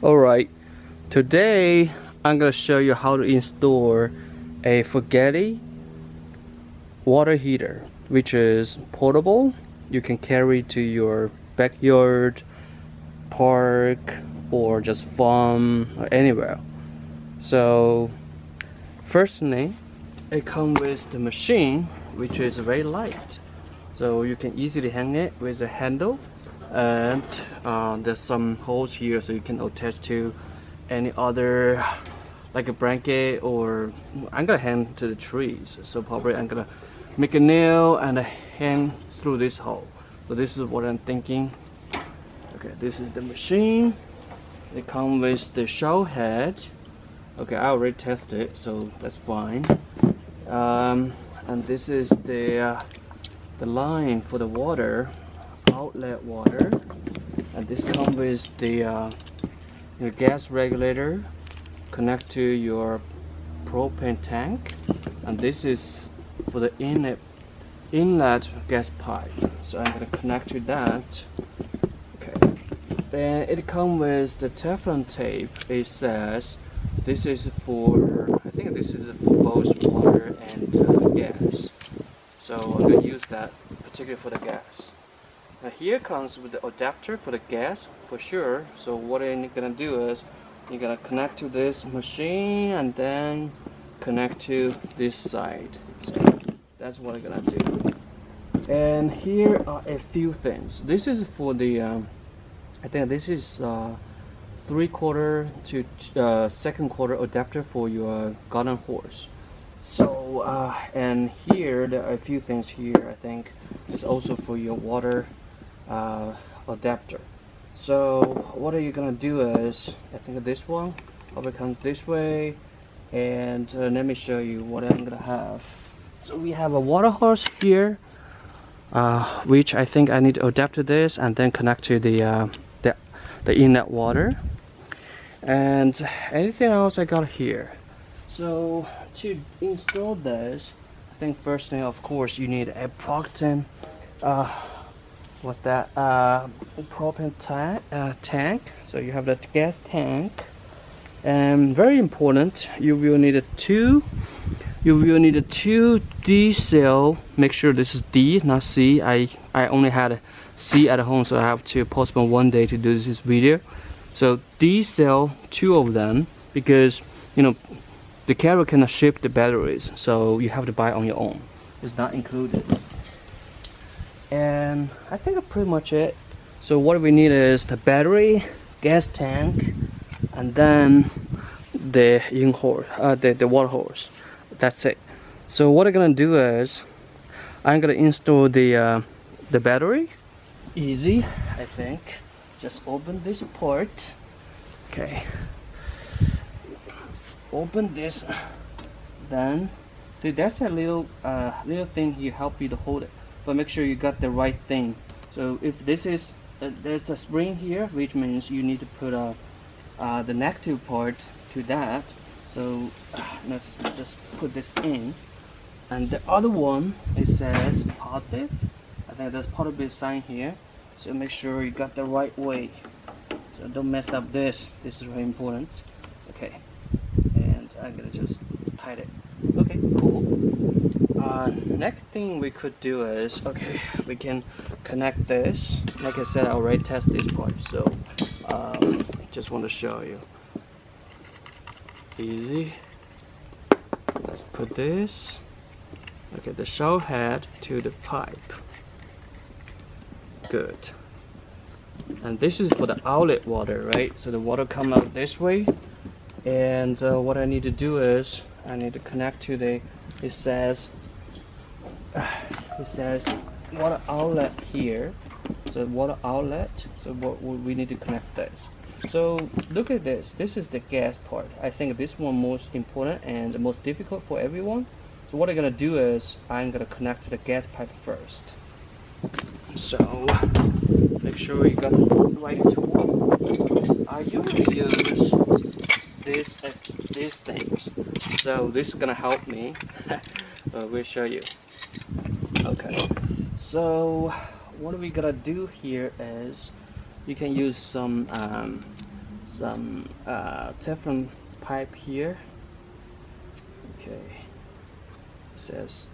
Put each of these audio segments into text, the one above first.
Alright, today I'm gonna show you how to install a Fogatti water heater, which is portable. You can carry to your backyard, park, or just farm, or anywhere. So firstly, it comes with the machine, which is very light, so you can easily hang it with a handle. And there's some holes here, so you can attach to any other, like a blanket, or I'm gonna hang to the trees, so probably I'm gonna make a nail and hang through this hole. So this is what I'm thinking. Okay, this is the machine. It comes with the shower head. Okay, I already tested it, so that's fine. And this is the line for the water, outlet water, and this comes with the your gas regulator, connect to your propane tank, and this is for the inlet gas pipe, so I'm going to connect to that. Okay, then it comes with the Teflon tape. It says this is for, I think this is for both water and gas, so I'm going to use that particularly for the gas. Now here comes with the adapter for the gas for sure. So what you're gonna do is you're gonna connect to this machine and then connect to this side. So that's what I'm gonna do. And here are a few things. This is for the I think this is 3/4 to 2/4 adapter for your garden hose. So and here there are a few things here. I think it's also for your water adapter. So what are you gonna do is, I think this one probably comes this way, and let me show you what I'm gonna have. So we have a water hose here, which I think I need to adapt to this and then connect to the inlet water, and anything else I got here. So to install this, I think first thing, of course, you need a propane what's that, propane tank. So you have the gas tank, and very important, you will need a two D cell. Make sure this is D, not C. I only had a C at home, so I have to postpone one day to do this video. So D cell, 2 of them, because you know the carrier cannot ship the batteries, so you have to buy on your own. It's not included. And I think that's pretty much it. So what we need is the battery, gas tank, and then the the water hose. That's it. So what I'm gonna do is I'm gonna install the battery. Easy, I think. Just open this port. Okay. Open this. Then see, that's a little thing here help you to hold it. But make sure you got the right thing. So if this is there's a spring here, which means you need to put the negative part to that. So let's just put this in, and the other one, it says positive. I think there's positive sign here, so make sure you got the right way, so don't mess up this. This is very important. Okay, and I'm gonna just hide it. Okay, cool. Next thing we could do is, okay, we can connect this. Like I said, I already tested this part, so just want to show you. Easy. Let's put this, okay, the shower head to the pipe. Good. And this is for the outlet water, right? So the water comes out this way, and what I need to do is I need to connect to the, it says water outlet here. So water outlet, so what we need to connect this. So look at this. This is the gas part. I think this one most important and the most difficult for everyone. So what I'm gonna do is I'm gonna connect to the gas pipe first. So make sure you got the right tool. I usually use these things. So this is gonna help me. We'll show you. Okay, so what we gotta do here is you can use some some Teflon pipe here. Okay, it says.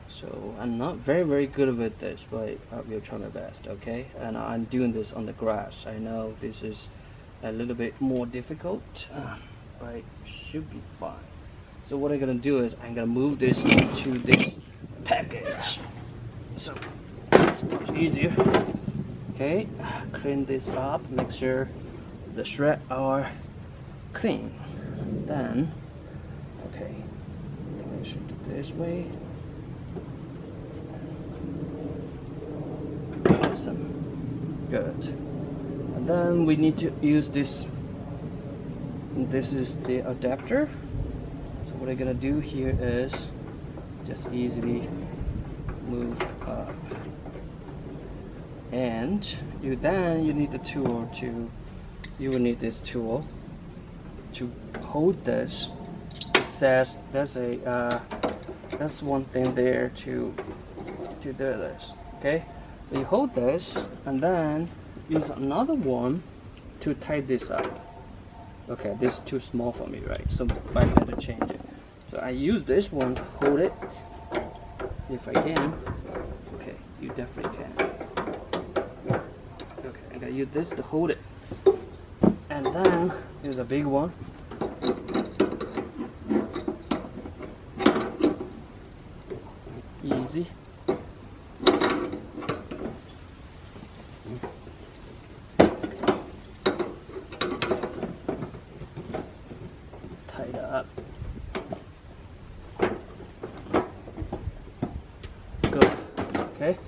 So I'm not very good with this, but I will try my best. Okay, and I'm doing this on the grass. I know this is a little bit more difficult, but it should be fine. So what I'm gonna do is I'm gonna move this into this package, so it's much easier. Okay, clean this up, make sure the shreds are clean. Then, okay, I think I should do this way. Awesome, good. And then we need to use this. This is the adapter. So what I'm gonna do here is just easily move up. And you need the tool to, you will need this tool to hold this. It says there's a that's one thing there to do this. Okay, so you hold this and then use another one to tie this up. Okay, this is too small for me, right? So I had to change it. So I use this one to hold it if I can. Okay, you definitely can. Okay, I gotta use this to hold it. And then here's a big one. Easy. Tie it up. Good. Okay,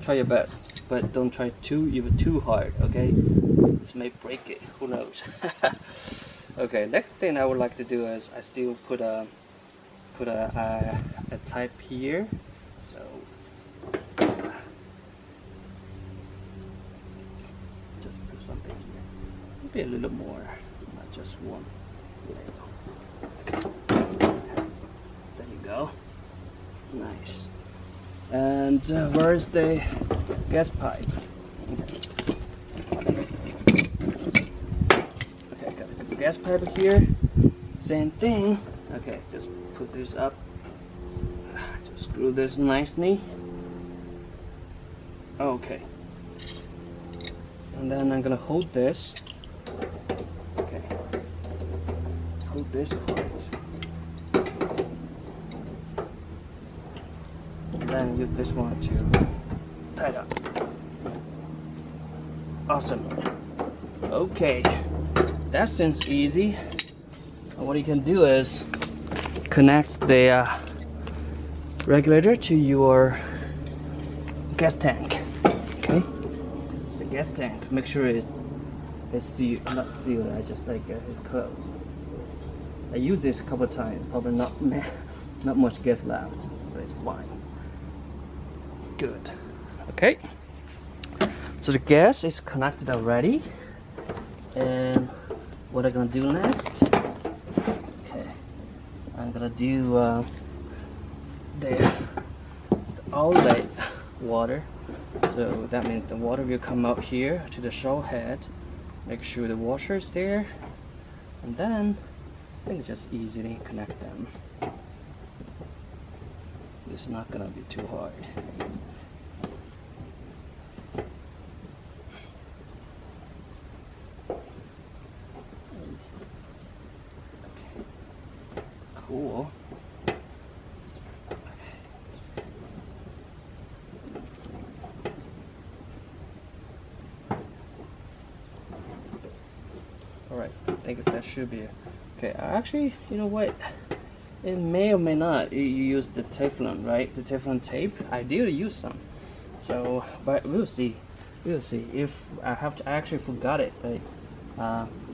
try your best, but don't try even too hard. Okay, this may break it. Who knows? Okay, next thing I would like to do is I still put a type here. So just put something here. Maybe a little more, not just one. There you go. Nice. And where is the gas pipe? Okay, got the gas pipe here. Same thing. Okay, just put this up. Just screw this nicely. Okay. And then I'm gonna hold this. Okay. Hold this part. And then use this one to tie it up. Awesome. Okay. That seems easy. And what you can do is connect the regulator to your gas tank. Okay, the gas tank. Make sure it's sealed, not sealed. I just like it's closed. I used this a couple of times. Probably not much gas left, but it's fine. Good. Okay. So the gas is connected already, and what I'm gonna do next? Okay, I'm gonna do the outlet water. So that means the water will come out here to the shower head. Make sure the washer is there, and then I think just easily connect them. It's not gonna be too hard. Cool. Alright, I think that should be it. Okay, actually, you know what? It may or may not. You use the Teflon, right? The Teflon tape. I did use some. So, but we'll see. We'll see. If I have to, I actually forgot it, but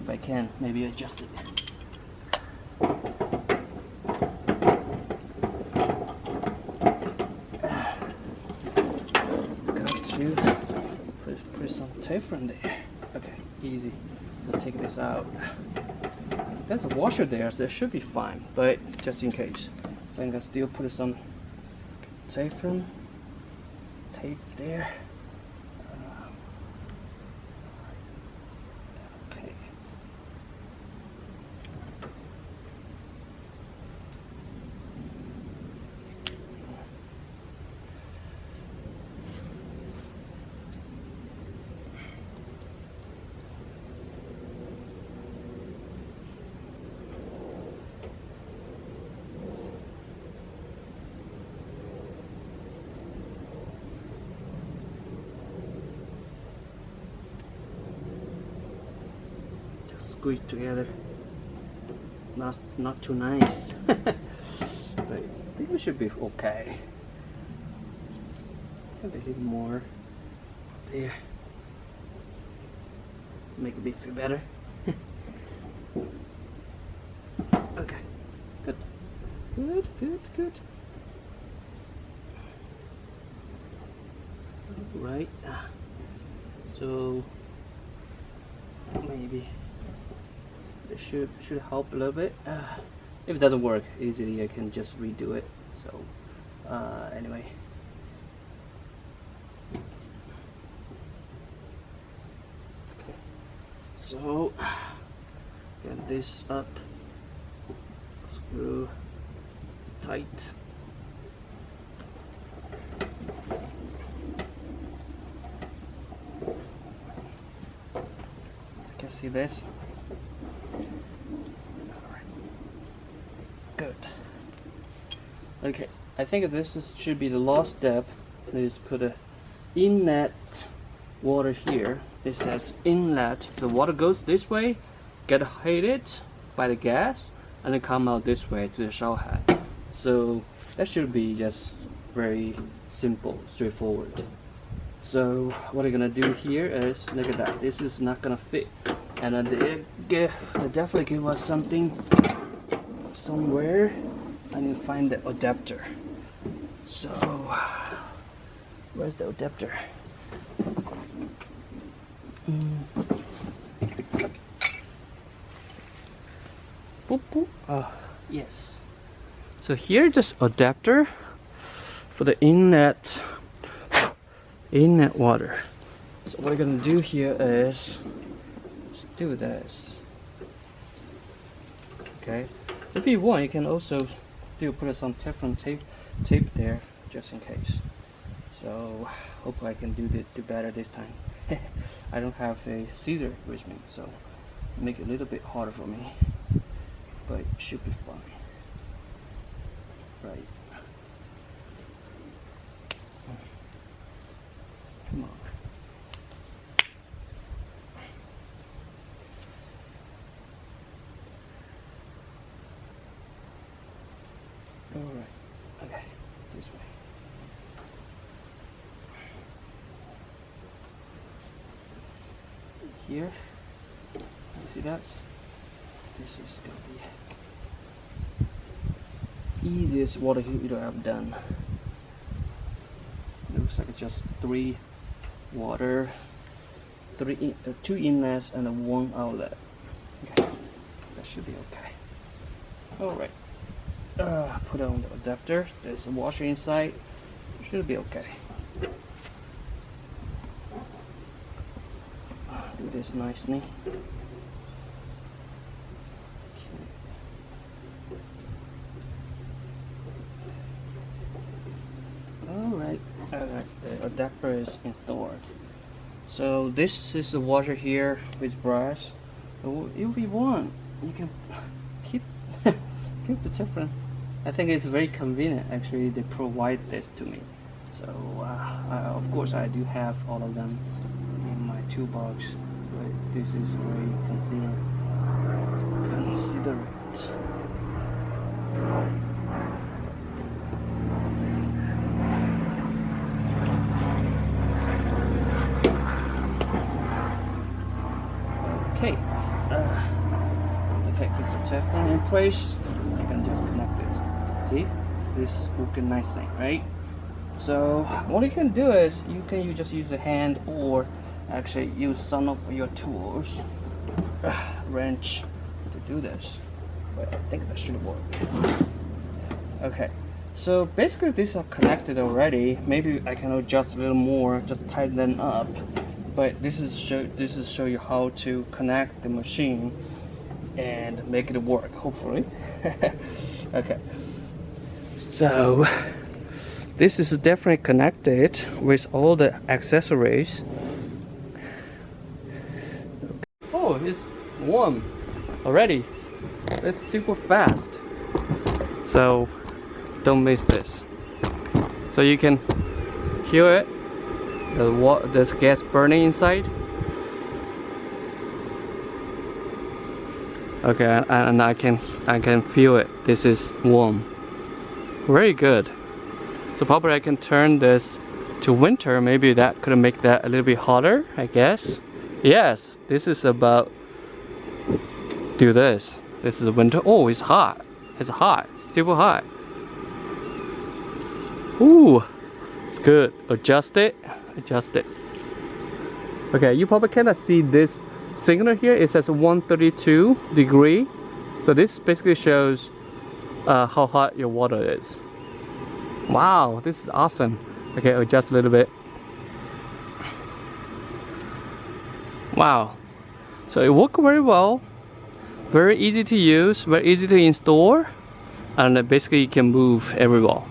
if I can, maybe adjust it. Put some Teflon there. Okay, easy. Just take this out. There's a washer there, so that should be fine, but just in case. So I'm gonna still put some Teflon tape there. squeezed together. Not too nice. But I think it should be okay. A bit more there. Make it feel better. Okay, good. Good. Right. So maybe it should help a little bit. If it doesn't work easily, I can just redo it. So anyway. Okay. So get this up. Screw tight. You can see this. Alright. Good. Okay, I think should be the last step. Let's put a inlet water here. It says inlet. The water goes this way, get heated by the gas, and then come out this way to the shower head. So that should be just very simple, straightforward. So what I'm gonna do here is, look at that, this is not gonna fit, and they definitely give us something somewhere. I need to find the adapter. So where's the adapter? Boop, boop. Oh, yes. So here, just adapter for the inlet water. So what we're gonna do here is just do this. Okay. If you want, you can also put some different tape there, just in case. So hopefully I can do better this time. I don't have a scissor with me, so make it a little bit harder for me, but it should be fine. Right. Come on. Alright. Okay. This way. Here. You see this is gonna be easiest water heater I've done. Looks like it's just two inlets and one outlet. Okay, that should be okay. All right. Put on the adapter. There's a washer inside. Should be okay. Do this nicely. Alright, the adapter is installed. So this is the washer here with brass. If you want, you can keep the different. I think it's very convenient. Actually, they provide this to me. So of course I do have all of them in my toolbox, but this is very considerate. Okay. Okay, put the Teflon in place. I can just connect it. See? This is working nicely, right? So what you can do is you can just use a hand, or actually use some of your tools, wrench, to do this. But I think that should work. Okay. So basically these are connected already. Maybe I can adjust a little more, just tighten them up. But this is show you how to connect the machine and make it work, hopefully. Okay. So this is definitely connected with all the accessories. Oh, it's warm already. It's super fast. So don't miss this. So you can hear it. There's gas burning inside. Okay, and I can feel it. This is warm. Very good. So probably I can turn this to winter. Maybe that could make that a little bit hotter, I guess. Yes, this is about do this. This is winter. Oh, it's hot. It's hot. Super hot. Ooh, it's good. Adjust it. Adjust it. Okay, you probably cannot see this signal here. It says 132 degree. So this basically shows how hot your water is. Wow, this is awesome. Okay, adjust a little bit. Wow. So it worked very well. Very easy to use, very easy to install, and basically you can move everywhere.